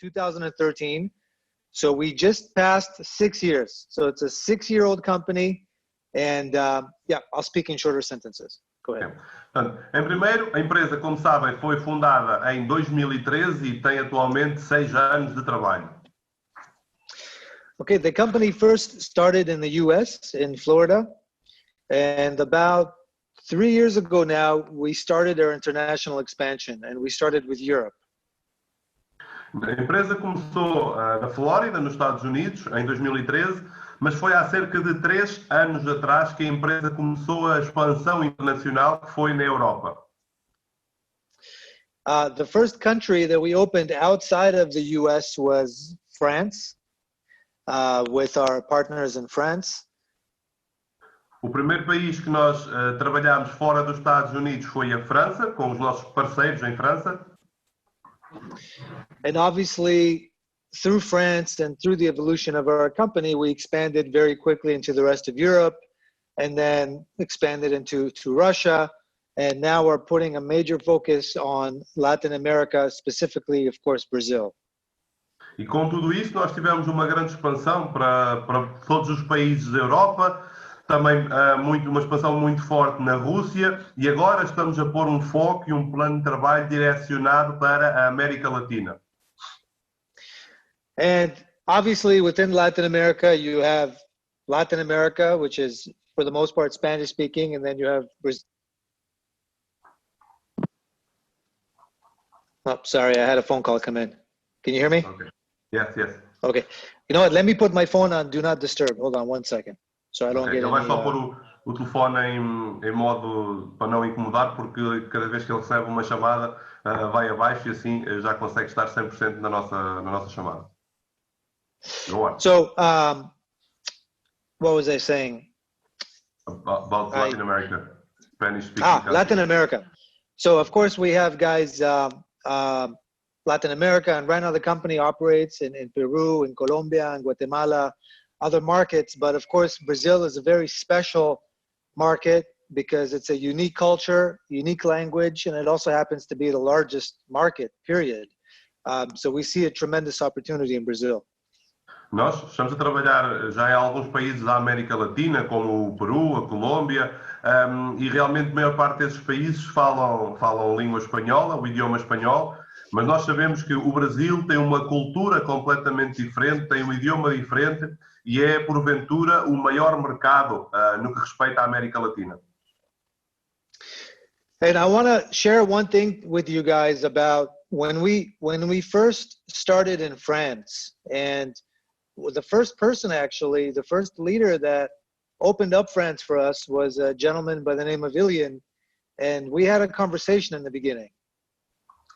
2013. So we just passed 6 years. So it's a 6-year-old company. And yeah, I'll speak in shorter sentences. Go ahead. Portanto, em primeiro, a empresa, como sabem, foi fundada em 2013 e tem atualmente 6 anos de trabalho. Okay, the company first started in the US, in Florida. And about 3 years ago now, we started our international expansion, and we started with Europe. A empresa começou na Flórida, nos Estados Unidos, em 2013, mas foi há cerca de 3 anos atrás que a empresa começou a expansão internacional, que foi na Europa. The first country that we opened outside of the US was France, with our partners in France. O primeiro país que nós trabalhámos fora dos Estados Unidos foi a França, com os nossos parceiros em França. And obviously, through France and through the evolution of our company, we expanded very quickly into the rest of Europe and then expanded into Russia. And now we're putting a major focus on Latin America, specifically, of course, Brazil. E com tudo isso, nós tivemos uma grande expansão para todos os países da Europa, também uma expansão muito forte na Rússia, e agora estamos a pôr um foco e um plano de trabalho direcionado para a América Latina. And obviously within Latin America, you have Latin America, which is for the most part Spanish speaking, and then you have Brazil. Oh, sorry, I had a phone call come in. Can you hear me? Okay. Yes, yes. Okay. You know what? Let me put my phone on Do Not Disturb. Hold on one second. So I don't get Ele vai só pôr o telefone em modo para não incomodar, porque cada vez que ele recebe uma chamada vai abaixo e assim já consegue estar 100% na nossa chamada. Go on. So, what was I saying? About Latin America, Spanish speaking. Latin America. So of course we have guys, Latin America, and right now the company operates in Peru, in Colombia, in Guatemala, other markets. But of course, Brazil is a very special market because it's a unique culture, unique language, and it also happens to be the largest market, period. So we see a tremendous opportunity in Brazil. Nós estamos a trabalhar já em alguns países da América Latina, como o Peru, a Colômbia, e realmente a maior parte desses países falam língua espanhola, o idioma espanhol, mas nós sabemos que o Brasil tem uma cultura completamente diferente, tem um idioma diferente e é, porventura, o maior mercado no que respeita à América Latina. And I want to share one thing with you guys about when we first started in France, and the first person, actually, the first leader that opened up France for us was a gentleman by the name of Ilian, and we had a conversation in the beginning.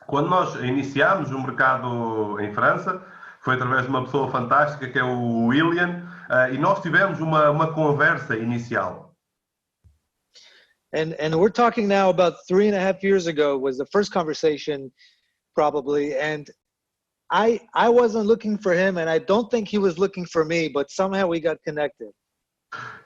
Quando nós iniciámos o mercado em França, foi através de uma pessoa fantástica que é o William, e nós tivemos uma conversa inicial. And we're talking now about 3.5 years ago was the first conversation, probably, and I wasn't looking for him, and I don't think he was looking for me, but somehow we got connected.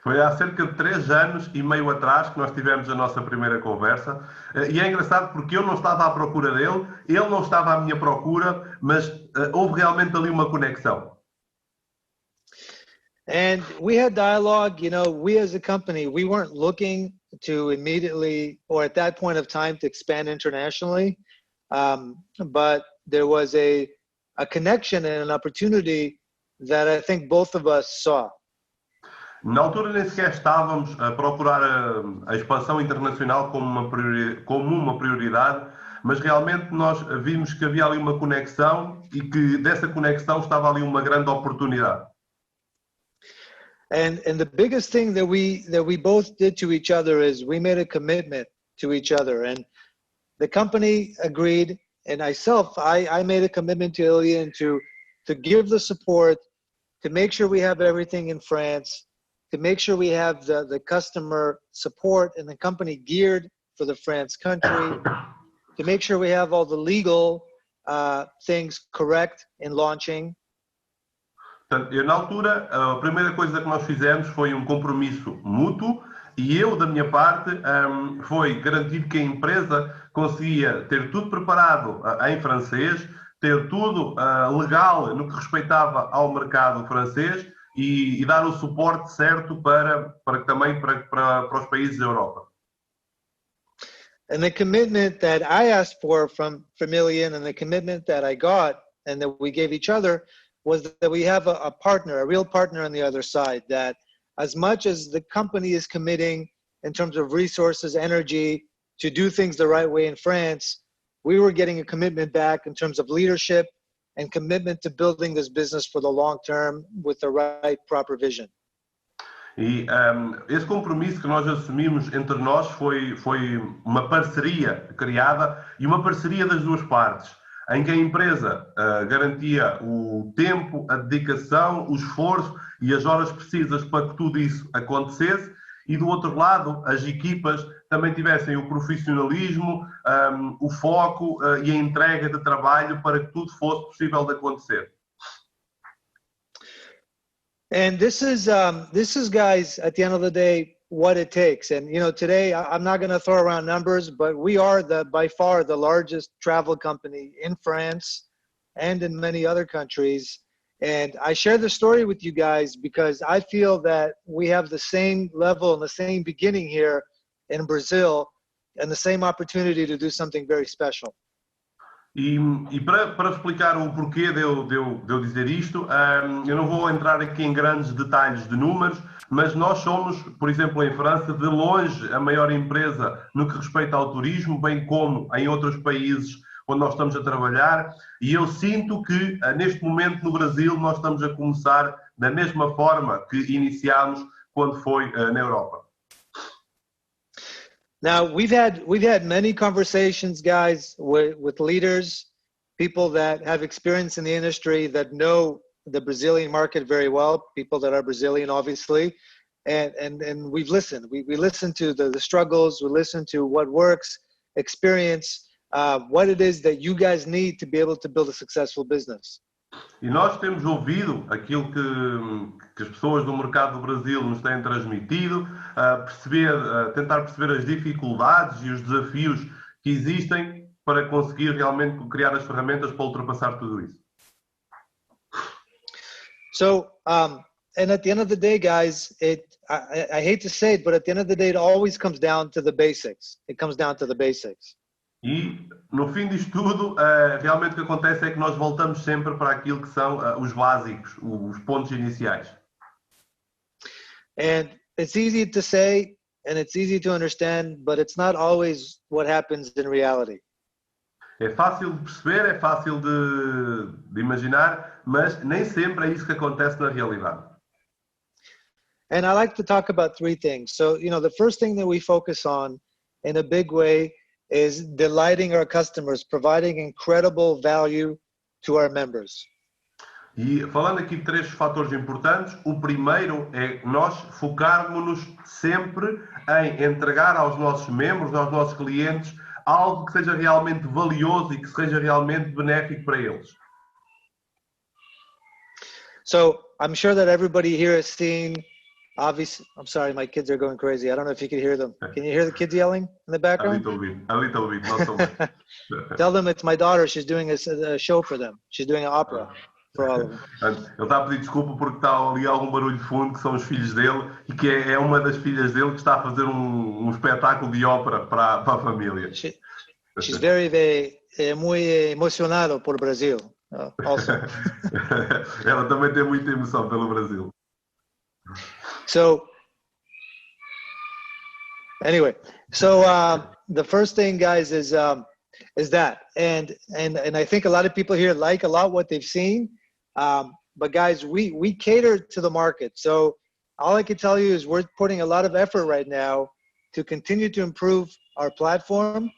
Foi há cerca de 3 anos e meio atrás que nós tivemos a nossa primeira conversa, e é engraçado porque eu não estava à procura dele, ele não estava à minha procura, mas houve realmente ali uma conexão. And we had dialogue, you know, we as a company, we weren't looking to immediately, or at that point of time, to expand internationally, but there was a connection and an opportunity that I think both of us saw. Na altura nem sequer estávamos a procurar a expansão internacional como uma prioridade, mas realmente nós vimos que havia ali uma conexão e que dessa conexão estava ali uma grande oportunidade. And the biggest thing that we both did to each other is we made a commitment to each other, and the company agreed, and I made a commitment to Ilian to give the support, to make sure we have everything in France, to make sure we have the customer support and the company geared for the France country, to make sure we have all the legal things correct in launching. Portanto, na altura, a primeira coisa que nós fizemos foi um compromisso mútuo e eu, da minha parte, foi garantir que a empresa conseguia ter tudo preparado em francês, ter tudo legal no que respeitava ao mercado francês e dar o suporte certo para os países da Europa. And the commitment that I asked for from Ilian and the commitment that I got and that we gave each other was that we have a partner, a real partner on the other side, that as much as the company is committing in terms of resources, energy, to do things the right way in France, we were getting a commitment back in terms of leadership and commitment to building this business for the long term with the right, proper vision. E esse compromisso que nós assumimos entre nós foi uma parceria criada e uma parceria das duas partes, em que a empresa garantia o tempo, a dedicação, o esforço e as horas precisas para que tudo isso acontecesse, e do outro lado as equipas também tivessem o profissionalismo, o foco e a entrega de trabalho para que tudo fosse possível de acontecer. And this is guys, at the end of the day, what it takes. And you know, today I'm not going to throw around numbers, but we are by far the largest travel company in France and in many other countries. And I share the story with you guys because I feel that we have the same level and the same beginning here in Brazil and the same opportunity to do something very special. E para explicar o porquê de eu dizer isto, eu não vou entrar aqui em grandes detalhes de números, mas nós somos, por exemplo, em França, de longe a maior empresa no que respeita ao turismo, bem como em outros países onde nós estamos a trabalhar, e eu sinto que neste momento no Brasil nós estamos a começar da mesma forma que iniciámos quando foi na Europa. Now we've had many conversations, guys, with leaders, people that have experience in the industry, that know the Brazilian market very well, people that are Brazilian, obviously, and we've listened. We listened to the struggles, we listened to what works, experience, what it is that you guys need to be able to build a successful business. E nós temos ouvido aquilo que as pessoas do mercado do Brasil nos têm transmitido, tentar perceber as dificuldades e os desafios que existem para conseguir realmente criar as ferramentas para ultrapassar tudo isso. So, and at the end of the day, guys, I hate to say it, but at the end of the day, it always comes down to the basics. It comes down to the basics. E, no fim disto tudo, realmente o que acontece é que nós voltamos sempre para aquilo que são os básicos, os pontos iniciais. And it's easy to say, and it's easy to understand, but it's not always what happens in reality. É fácil de perceber, é fácil de imaginar, mas nem sempre é isso que acontece na realidade. And I like to talk about three things. So, you know, the first thing that we focus on in a big way is delighting our customers, providing incredible value to our members. E falando aqui de três fatores importantes, o primeiro é nós focarmos-nos sempre em entregar aos nossos membros, aos nossos clientes, algo que seja realmente valioso e que seja realmente benéfico para eles. So I'm sure that everybody here has seen, obviously, I'm sorry, my kids are going crazy. I don't know if you can hear them. Can you hear the kids yelling in the background? A little bit, not so much. Tell them it's my daughter. She's doing a show for them. She's doing an opera for all of them. Ele está a pedir desculpa porque está ali algum barulho de fundo, que são os filhos dele, e que é uma das filhas dele que está a fazer um espetáculo de ópera para a família. She's very muy emocionado por Brasil. Also. Ela também tem muita emoção pelo Brasil. So anyway, so the first thing, guys, is that, and I think a lot of people here like a lot what they've seen, but guys, we cater to the market. So all I can tell you is we're putting a lot of effort right now to continue to improve our platform,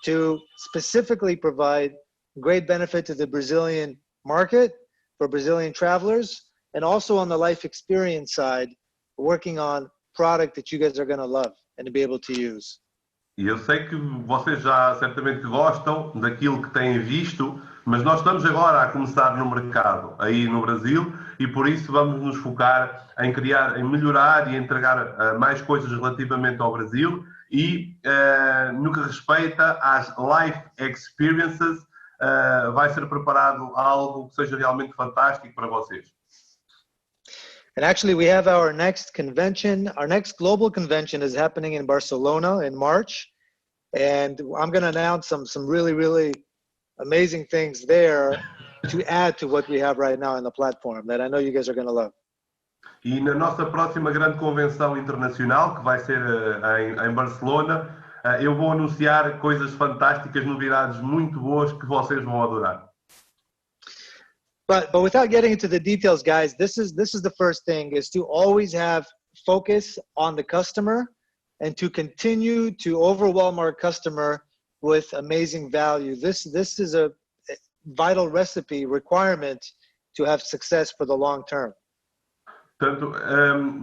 to specifically provide great benefit to the Brazilian market for Brazilian travelers, and also on the life experience side, working on product that you guys are going to love and to be able to use. E eu sei que vocês já certamente gostam daquilo que têm visto, mas nós estamos agora a começar no mercado, aí no Brasil, e por isso vamos nos focar em criar, em melhorar e entregar mais coisas relativamente ao Brasil e no que respeita às life experiences, vai ser preparado algo que seja realmente fantástico para vocês. And actually, we have our next convention. Our next global convention is happening in Barcelona in March. And I'm going to announce some really, really amazing things there to add to what we have right now in the platform that I know you guys are going to love. E na nossa próxima grande convenção internacional, que vai ser em Barcelona, eu vou anunciar coisas fantásticas, novidades muito boas que vocês vão adorar. But without getting into the details, guys, this is the first thing, is to always have focus on the customer and to continue to overwhelm our customer with amazing value. This is a vital recipe requirement to have success for the long term. Portanto,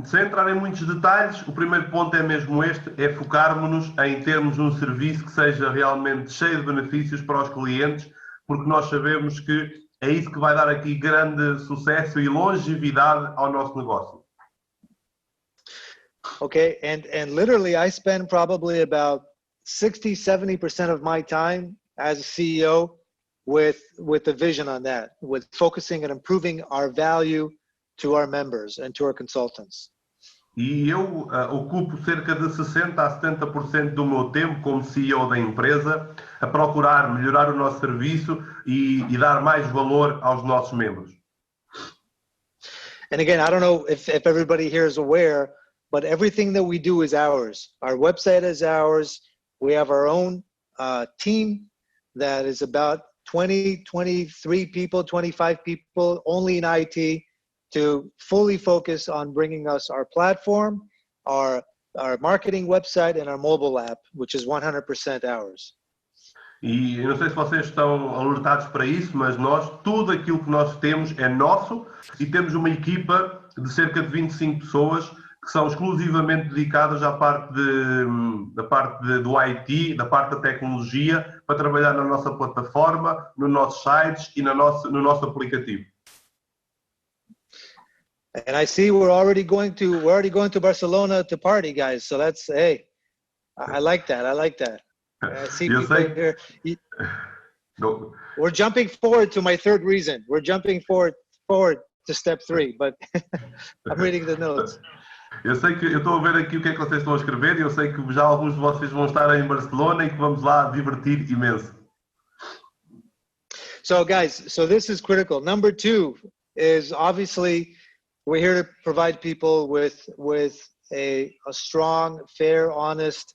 sem entrar em muitos detalhes, o primeiro ponto é mesmo este, é focarmos-nos em termos um serviço que seja realmente cheio de benefícios para os clientes, porque nós sabemos que é isso que vai dar aqui grande sucesso e longevidade ao nosso negócio. Okay, and literally I spend probably about 60-70% of my time as a CEO with the vision on that, with focusing on improving our value to our members and to our consultants. E eu ocupo cerca de 60-70% do meu tempo como CEO da empresa a procurar melhorar o nosso serviço e dar mais valor aos nossos membros. And again, I don't know if everybody here is aware, but everything that we do is ours. Our website is ours. We have our own team that is about 20, 23 people, 25 people only in IT, to fully focus on bringing us our platform, our marketing website, and our mobile app, which is 100% ours. E eu não sei se vocês estão alertados para isso, mas tudo aquilo que nós temos é nosso e temos uma equipa de cerca de 25 pessoas que são exclusivamente dedicadas à parte do IT, da parte da tecnologia, para trabalhar na nossa plataforma, nos nossos sites e no nosso aplicativo. And I see we're already going to Barcelona to party, guys. So that's, hey, I like that. I see people here. We're jumping forward to my third reason. We're jumping forward to step 3, but I'm reading the notes. Eu sei que eu estou a ver aqui o que é que vocês estão a escrever e eu sei que já alguns de vocês vão estar em Barcelona e que vamos lá divertir imenso. So guys, this is critical. Number 2 is obviously we're here to provide people with a strong, fair, honest,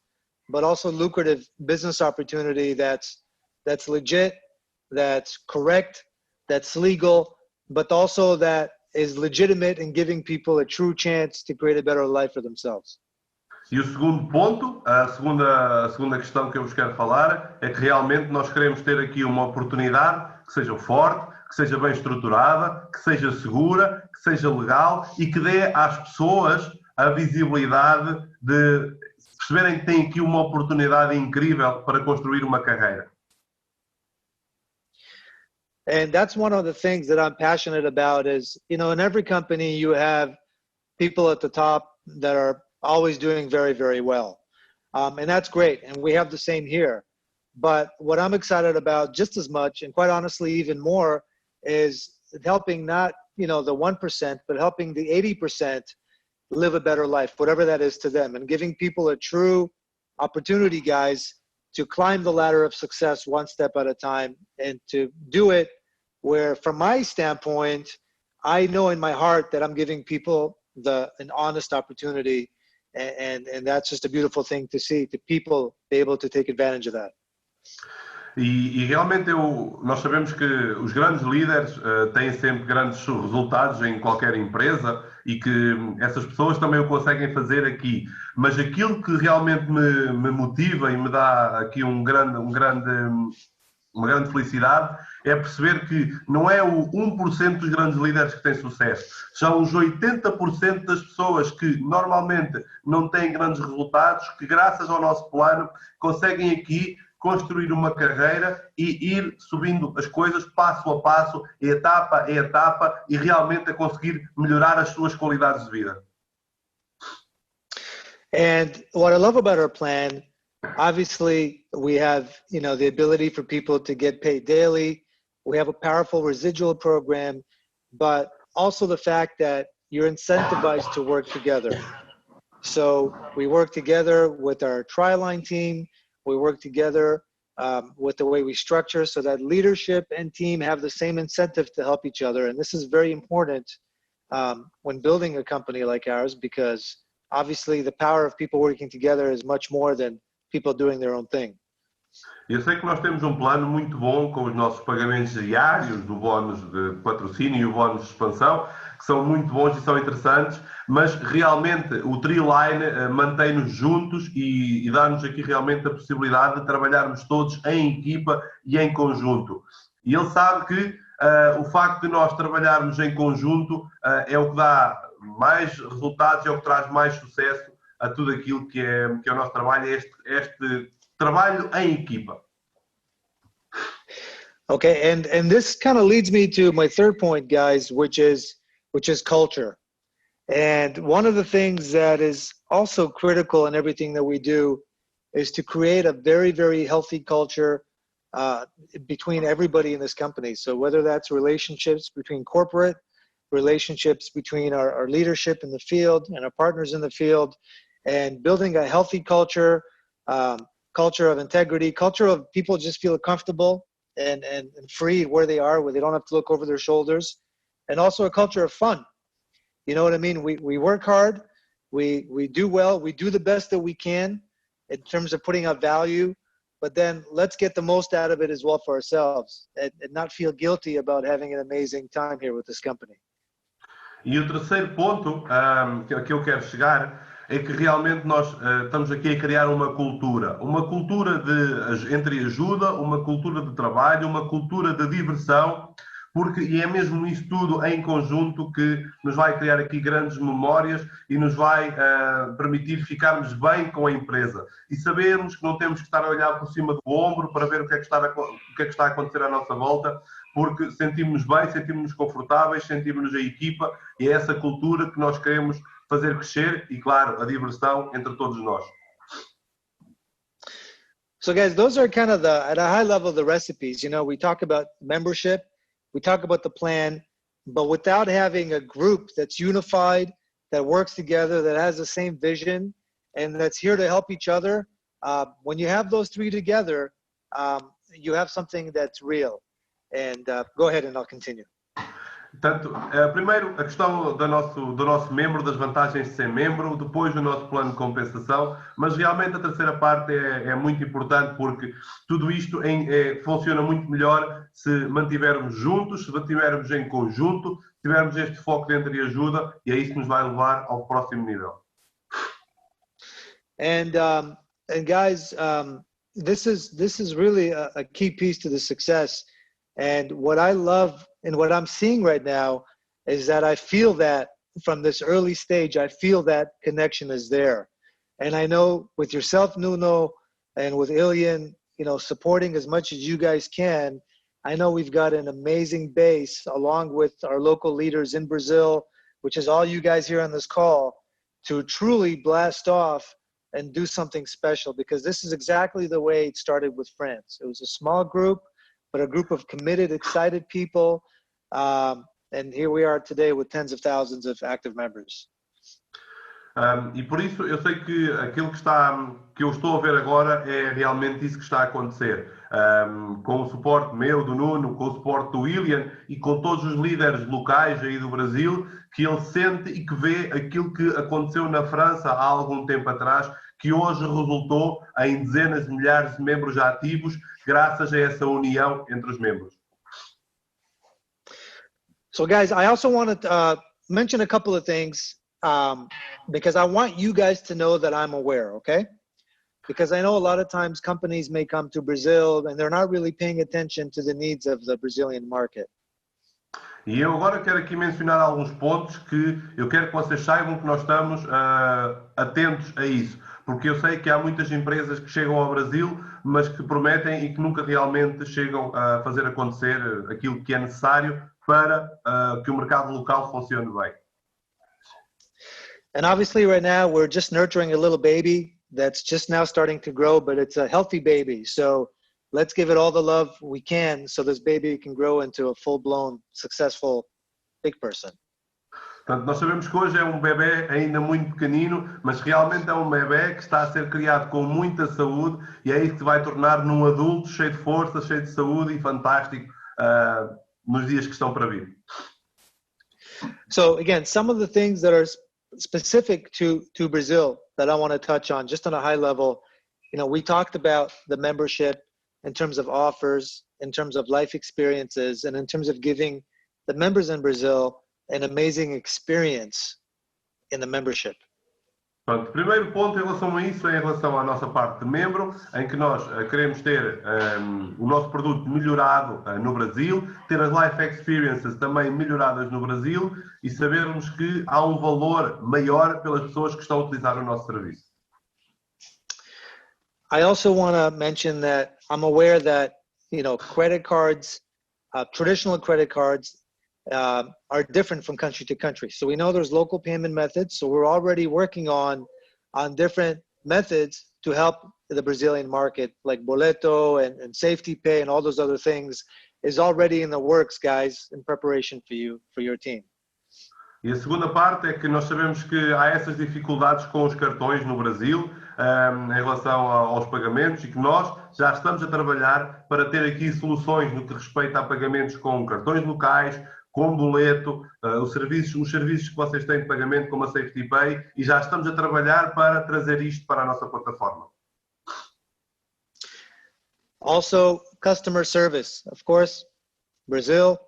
but also lucrative business opportunity that's legit, that's correct, that's legal, but also that is legitimate in giving people a true chance to create a better life for themselves. E o segundo ponto, a segunda questão que eu vos quero falar, é que realmente nós queremos ter aqui uma oportunidade que seja forte, que seja bem estruturada, que seja segura, que seja legal e que dê às pessoas a visibilidade de perceberem que têm aqui uma oportunidade incrível para construir uma carreira. And that's one of the things that I'm passionate about is, in every company you have people at the top that are always doing very, very well. And that's great. And we have the same here. But what I'm excited about just as much, and quite honestly even more, is helping not, the 1%, but helping the 80% live a better life, whatever that is to them, and giving people a true opportunity, guys, to climb the ladder of success one step at a time, and to do it where, from my standpoint, I know in my heart that I'm giving people an honest opportunity, and that's just a beautiful thing to see, to people be able to take advantage of that. E realmente nós sabemos que os grandes líderes têm sempre grandes resultados em qualquer empresa e que essas pessoas também o conseguem fazer aqui. Mas aquilo que realmente me motiva e me dá aqui uma grande felicidade é perceber que não é o 1% dos grandes líderes que têm sucesso. São os 80% das pessoas que normalmente não têm grandes resultados, que graças ao nosso plano conseguem aqui construir uma carreira e ir subindo as coisas passo a passo, etapa a etapa, e realmente a conseguir melhorar as suas qualidades de vida. And what I love about our plan Obviously, we have, you know, the ability for people to get paid daily. We have a powerful residual program, but also the fact that you're incentivized to work together. So we work together with our tri-line team. We work together with the way we structure so that leadership and team have the same incentive to help each other. And this is very important when building a company like ours, because obviously the power of people working together is much more than people doing their own thing. Eu sei que nós temos um plano muito bom com os nossos pagamentos diários, do bónus de patrocínio e o bónus de expansão, que são muito bons e são interessantes, mas realmente o Tri-Line mantém-nos juntos e dá-nos aqui realmente a possibilidade de trabalharmos todos em equipa e em conjunto. E ele sabe que o facto de nós trabalharmos em conjunto é o que dá mais resultados, é o que traz mais sucesso a tudo aquilo que é o nosso trabalho, este trabalho em equipa. Okay, and this kind of leads me to my third point, guys, which is culture. And one of the things that is also critical in everything that we do is to create a very, very healthy culture between everybody in this company. So whether that's relationships between corporate, relationships between our leadership in the field and our partners in the field, and building a healthy culture, culture of integrity, culture of people just feel comfortable and free where they are, where they don't have to look over their shoulders, and also a culture of fun. You know what I mean? We work hard, we do well, we do the best that we can in terms of putting out value, but then let's get the most out of it as well for ourselves and not feel guilty about having an amazing time here with this company. E o terceiro ponto que eu quero chegar é que realmente nós estamos aqui a criar uma cultura entre ajuda, uma cultura de trabalho, uma cultura de diversão, e é mesmo isso tudo em conjunto que nos vai criar aqui grandes memórias e nos vai permitir ficarmos bem com a empresa e sabermos que não temos que estar a olhar por cima do ombro para ver o que é que está a acontecer à nossa volta, porque sentimos-nos bem, sentimos-nos confortáveis, sentimos-nos a equipa, e é essa cultura que nós queremos fazer crescer e, claro, a diversão entre todos nós. So guys, those are kind of at a high level, the recipes. You know, we talk about membership, we talk about the plan, but without having a group that's unified, that works together, that has the same vision, and that's here to help each other, when you have those three together, you have something that's real. And go ahead and I'll continue. Portanto, primeiro a questão do nosso membro, das vantagens de ser membro, depois o nosso plano de compensação, mas realmente a terceira parte é muito importante, porque tudo isto funciona muito melhor se mantivermos juntos, se mantivermos em conjunto, se tivermos este foco de entreajuda, e é isso que nos vai levar ao próximo nível. And guys, this is really a key piece to the success. And what I love and what I'm seeing right now is that I feel that from this early stage, I feel that connection is there. And I know with yourself, Nuno, and with Ilian, you know, supporting as much as you guys can, I know we've got an amazing base along with our local leaders in Brazil, which is all you guys here on this call, to truly blast off and do something special, because this is exactly the way it started with France. It was a small group, but a group of committed, excited people. And here we are today with tens of thousands of active members. E por isso eu sei que aquilo que eu estou a ver agora é realmente isso que está a acontecer. Com o suporte meu, do Nuno, com o suporte do Ilian e com todos os líderes locais aí do Brasil, que ele sente e que vê aquilo que aconteceu na França há algum tempo atrás, que hoje resultou em dezenas de milhares de membros ativos, graças a essa união entre os membros. So guys, I also want to mention a couple of things because I want you guys to know that I'm aware, okay? Because I know a lot of times companies may come to Brazil and they're not really paying attention to the needs of the Brazilian market. E eu agora quero aqui mencionar alguns pontos que eu quero que vocês saibam que nós estamos atentos a isso. Porque eu sei que há muitas empresas que chegam ao Brasil, mas que prometem e que nunca realmente chegam a fazer acontecer aquilo que é necessário para que o mercado local funcione bem. And obviously right now we're just nurturing a little baby. that's just now starting to grow, but it's a healthy baby. So let's give it all the love we can so this baby can grow into a full-blown, successful big person. Portanto, nós sabemos que hoje é um bebê ainda muito pequenino, mas realmente é um bebê que está a ser criado com muita saúde e é isso que vai tornar num adulto cheio de força, cheio de saúde e fantástico nos dias que estão para vir. So again, some of the things that are specific to Brazil that I want to touch on just on a high level, we talked about the membership in terms of offers, in terms of life experiences, and in terms of giving the members in Brazil an amazing experience in the membership. Pronto, primeiro ponto em relação a isso é em relação à nossa parte de membro, em que nós queremos ter o nosso produto melhorado no Brasil, ter as life experiences também melhoradas no Brasil e sabermos que há um valor maior pelas pessoas que estão a utilizar o nosso serviço. I also want to mention that I'm aware that, credit cards, traditional credit cards, are different from country to country. So we know there's local payment methods. So we're already working on different methods to help the Brazilian market, like boleto and safety pay and all those other things is already in the works, guys, in preparation for your team. E a segunda parte é que nós sabemos que há essas dificuldades com os cartões no Brasil em relação aos pagamentos e que nós já estamos a trabalhar para ter aqui soluções no que respeita a pagamentos com cartões locais, com boleto, os serviços que vocês têm de pagamento como a Safety Pay e já estamos a trabalhar para trazer isto para a nossa plataforma. Also, customer service. Of course, Brazil,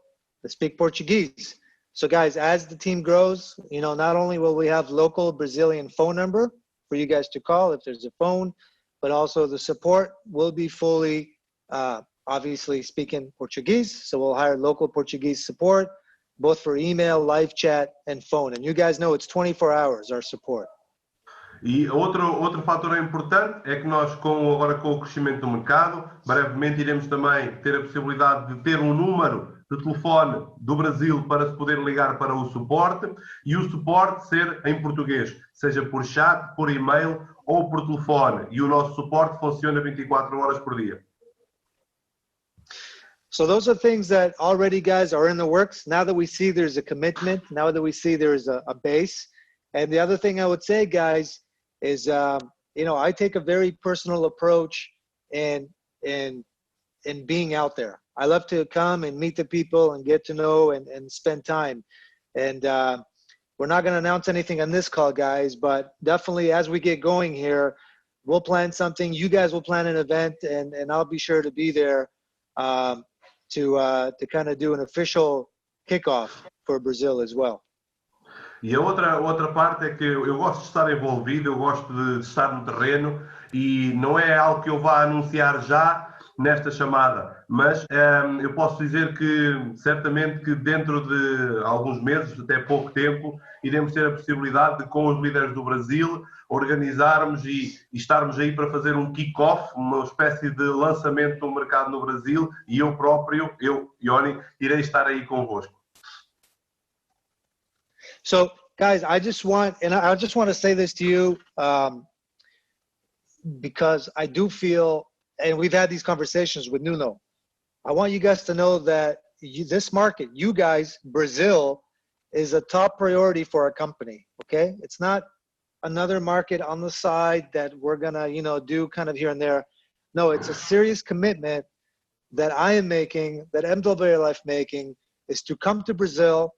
they speak Portuguese. So guys, as the team grows, not only will we have local Brazilian phone number for you guys to call if there's a phone, but also the support will be fully obviously speaking Portuguese, so we'll hire local Portuguese support, both for email, live chat, and phone. And you guys know it's 24 hours, our support. E outro fator importante é que nós, agora com o crescimento do mercado, brevemente iremos também ter a possibilidade de ter um número de telefone do Brasil para se poder ligar para o suporte e o suporte ser em português, seja por chat, por e-mail ou por telefone. E o nosso suporte funciona 24 horas por dia. So those are things that already, guys, are in the works. Now that we see there's a commitment, now that we see there's a base. And the other thing I would say, guys, is, I take a very personal approach in being out there. I love to come and meet the people and get to know and spend time. And we're not going to announce anything on this call, guys, but definitely as we get going here, we'll plan something. You guys will plan an event, and I'll be sure to be there to kind of do an official kickoff for Brazil as well. E a outra parte é que eu gosto de estar envolvido, eu gosto de estar no terreno e não é algo que eu vá anunciar já nesta chamada, mas eu posso dizer que certamente que dentro de alguns meses, até pouco tempo, iremos ter a possibilidade de, com os líderes do Brasil, organizarmos e estarmos aí para fazer um kick-off, uma espécie de lançamento do mercado no Brasil e eu próprio, Yoni, irei estar aí convosco. So, guys, I just want to say this to you because I do feel, and we've had these conversations with Nuno, I want you guys to know that this market, you guys, Brazil, is a top priority for our company, okay? It's not another market on the side that we're gonna, do kind of here and there. No, it's a serious commitment that I am making, that MWR Life making, is to come to Brazil,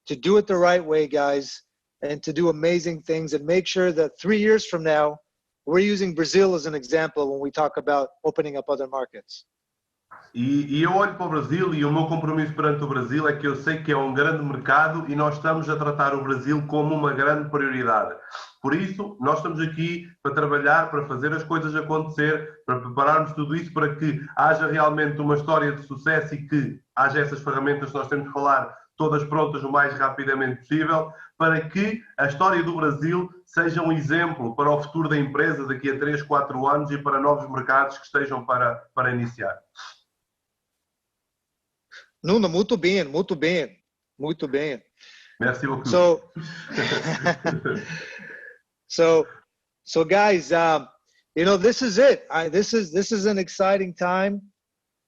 to do it the right way, guys, and to do amazing things and make sure that 3 years from now, we're using Brazil as an example when we talk about opening up other markets. E eu olho para o Brasil e o meu compromisso perante o Brasil é que eu sei que é um grande mercado e nós estamos a tratar o Brasil como uma grande prioridade. Por isso, nós estamos aqui para trabalhar, para fazer as coisas acontecer, para prepararmos tudo isso para que haja realmente uma história de sucesso e que haja essas ferramentas que nós temos de falar todas prontas o mais rapidamente possível, para que a história do Brasil seja um exemplo para o futuro da empresa daqui a 3, 4 anos e para novos mercados que estejam para iniciar. Nuno, muito bem, muito bem, muito bem. Merci beaucoup. So So guys, you know, this is it. This is an exciting time.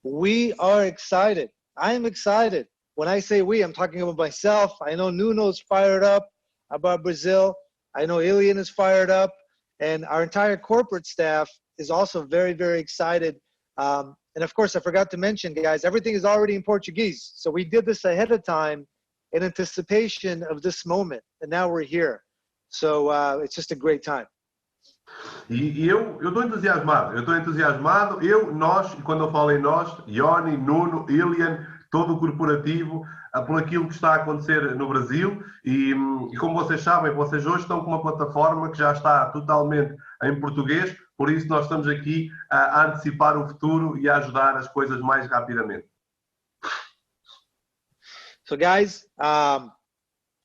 We are excited. I am excited. When I say we, I'm talking about myself. I know Nuno's fired up about Brazil. I know Ilian is fired up, and our entire corporate staff is also very, very excited. And of course, I forgot to mention, guys, everything is already in Portuguese. So we did this ahead of time in anticipation of this moment, and now we're here. So it's just a great time. E eu estou entusiasmado, nós, e quando eu falo em nós, Yoni, Nuno, Ilian, todo o corporativo, por aquilo que está a acontecer no Brasil e como vocês sabem, vocês hoje estão com uma plataforma que já está totalmente em português, por isso nós estamos aqui a antecipar o futuro e a ajudar as coisas mais rapidamente. So guys,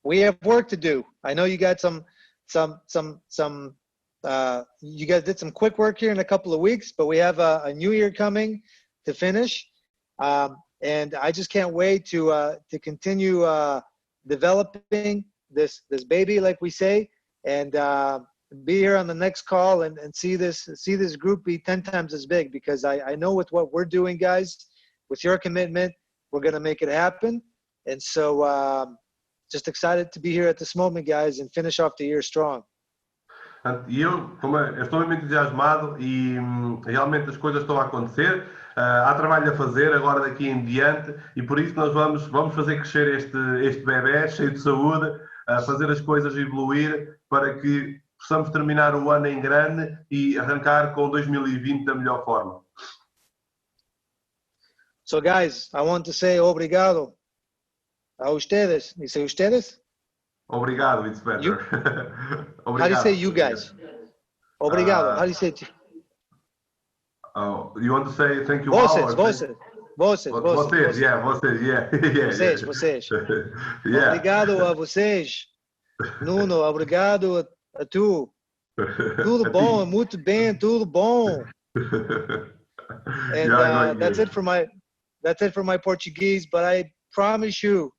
we have work to do. I know you got you guys did some quick work here in a couple of weeks, but we have a new year coming to finish. And I just can't wait to continue developing this baby, like we say, and be here on the next call and see this group be 10 times as big, because I know with what we're doing, guys, with your commitment, we're going to make it happen. And so just excited to be here at this moment, guys, and finish off the year strong. E eu estou muito entusiasmado e realmente as coisas estão a acontecer, há trabalho a fazer agora daqui em diante e por isso nós vamos fazer crescer este bebé cheio de saúde, fazer as coisas evoluir para que possamos terminar o ano em grande e arrancar com 2020 da melhor forma. So guys, I want to say obrigado a ustedes. You say ustedes? Obrigado, it's better. You? Obrigado. How do you say you guys? Obrigado. How do you say it? Oh, you want to say thank you? Vocês. Yeah. Obrigado a vocês. Nuno, obrigado a tu. Tudo bom, muito bem, tudo bom. And that's it for my Portuguese, but I promise you,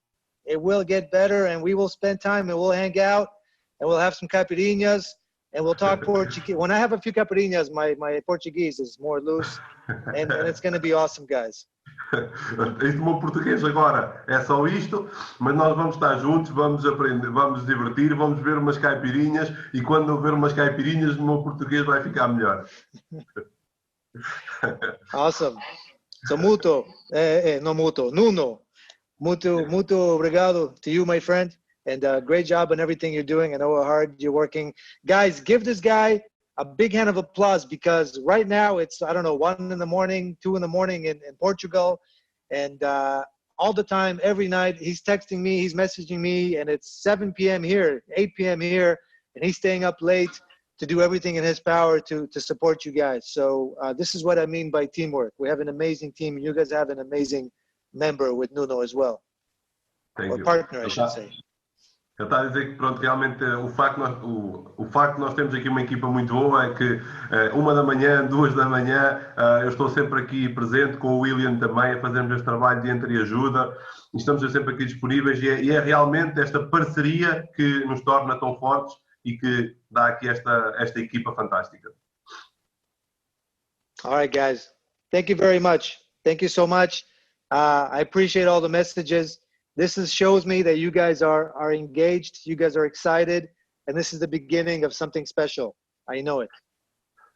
it will get better, and we will spend time, and we'll hang out, and we'll have some caipirinhas, and we'll talk Portuguese. When I have a few caipirinhas, my Portuguese is more loose, and it's going to be awesome, guys. Este meu português agora é só isto, mas nós vamos estar juntos, vamos aprender, vamos divertir, vamos ver umas caipirinhas, e quando eu ver umas caipirinhas, o meu português vai ficar melhor. Awesome. So, Nuno. Muito obrigado to you, my friend, and great job on everything you're doing. I know how hard you're working. Guys, give this guy a big hand of applause, because right now it's, I don't know, 1 in the morning, 2 in the morning in Portugal, and all the time, every night, he's texting me, he's messaging me, and it's 7 p.m. here, 8 p.m. here, and he's staying up late to do everything in his power to support you guys. So this is what I mean by teamwork. We have an amazing team, and you guys have an amazing member with Nuno as well. Thank or you. Partner, I should say. Eu estava a dizer que, pronto, realmente o facto de nós termos aqui uma equipa muito boa é que 1 da manhã, 2 da manhã, eu estou sempre aqui presente com o William também a fazermos este trabalho de entreajuda e estamos sempre aqui disponíveis e é realmente esta parceria que nos torna tão fortes e que dá aqui esta equipa fantástica. All right, guys. Thank you very much. Thank you so much. I appreciate all the messages. This shows me that you guys are engaged, you guys are excited, and this is the beginning of something special. I know it.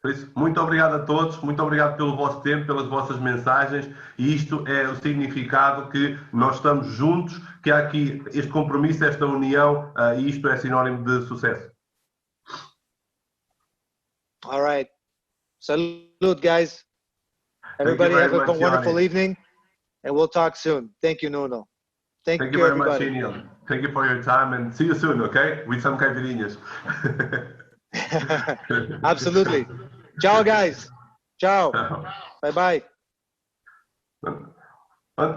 Por isso, muito obrigado a todos, muito obrigado pelo vosso tempo, pelas vossas mensagens, e isto é o significado que nós estamos juntos, que há aqui este compromisso, esta união, e isto é sinónimo de sucesso. All right. Salute, guys. Everybody have a wonderful evening, and we'll talk soon. Thank you, Nuno. Thank you very much, Daniel. Thank you for your time, and see you soon, okay? With some caipirinhas. Absolutely. Ciao, guys. Ciao. Bye-bye.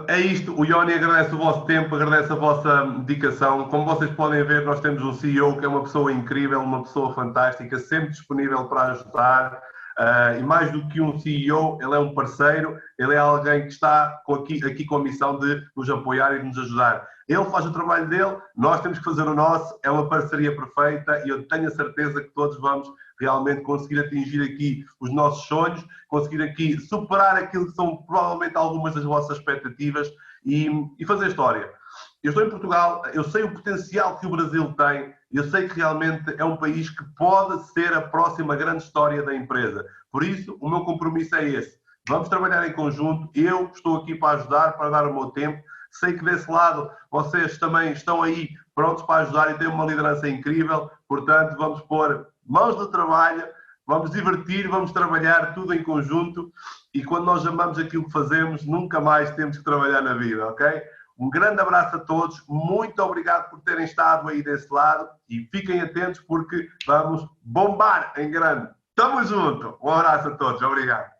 É isto. O Yoni agradece o vosso tempo, agradece a vossa dedicação. Como vocês podem ver, nós temos um CEO que é uma pessoa incrível, uma pessoa fantástica, sempre disponível para ajudar. E mais do que um CEO, ele é um parceiro, ele é alguém que está aqui com a missão de nos apoiar e de nos ajudar. Ele faz o trabalho dele, nós temos que fazer o nosso, é uma parceria perfeita e eu tenho a certeza que todos vamos realmente conseguir atingir aqui os nossos sonhos, conseguir aqui superar aquilo que são provavelmente algumas das vossas expectativas e fazer história. Eu estou em Portugal, eu sei o potencial que o Brasil tem, eu sei que realmente é um país que pode ser a próxima grande história da empresa. Por isso, o meu compromisso é esse. Vamos trabalhar em conjunto, eu estou aqui para ajudar, para dar o meu tempo. Sei que desse lado vocês também estão aí prontos para ajudar e têm uma liderança incrível. Portanto, vamos pôr mãos no trabalho, vamos divertir, vamos trabalhar tudo em conjunto e quando nós amamos aquilo que fazemos, nunca mais temos que trabalhar na vida, ok? Um grande abraço a todos, muito obrigado por terem estado aí desse lado e fiquem atentos porque vamos bombar em grande. Tamo junto, um abraço a todos, obrigado.